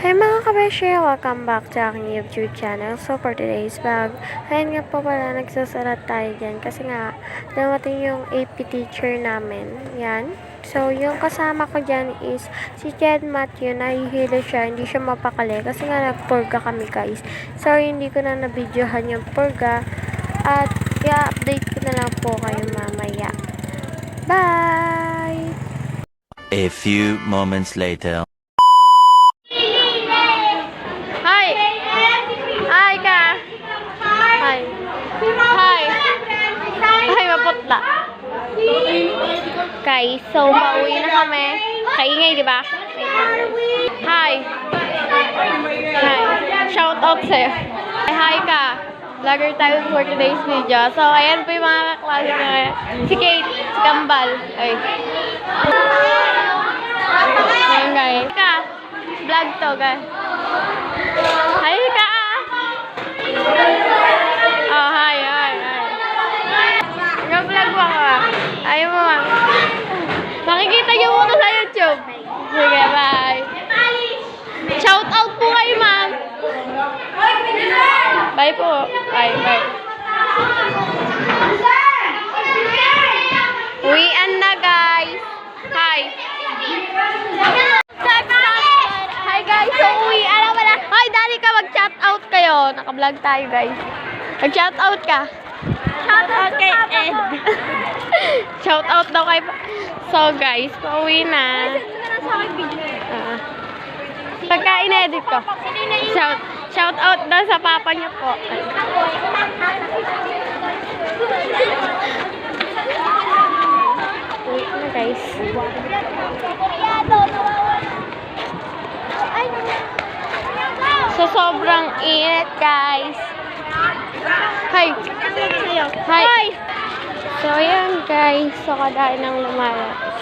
Hey mga kabeshi! Welcome back to aking YouTube channel. So for today's vlog, ayun nga po pala, nagsasarat tayo dyan kasi nga dumating yung AP teacher namin. Yan. So yung kasama ko dyan is si Jed Matthew. Nahihilo siya, hindi siya mapakali kasi nga nagpurga kami guys. Sorry hindi ko na nabidyohan yung purga at i-update ko na lang po kayo mamaya. Bye! A few moments later. Hi! Hi ka! Hi! Hi! Hi, maputla. Guys, so pauwi na kami. Kaingay, di ba? Hi! Hi! Shout out sa'yo. Hi ka! Vlogger tayo for today's video. So, ayan po yung mga kaklase na si Kate, si Kambal. Ay. Ayan guys. Ka! Vlog to guys. Hi ka! Oh, hi. Nag-vlog mo ka. Ayaw mo ma. Makikita niyo muna sa YouTube. Sige, bye. Shout out po kayo, ma'am. Bye po. Bye. Uwian na, guys. Hi. Hi, guys. So, uwian na pala. Hi, dali ka. Mag-shout out kayo. Naka-vlog tayo, guys. Mag-shout out ka. Shout out kay Ed. Shout out daw kay... So, guys, pauwi na. Pagka in-edit ko. Shout out daw sa papa niya po. Wait na guys. So sobrang init guys. Hi. So ayan guys. So kadaan ng lumalas.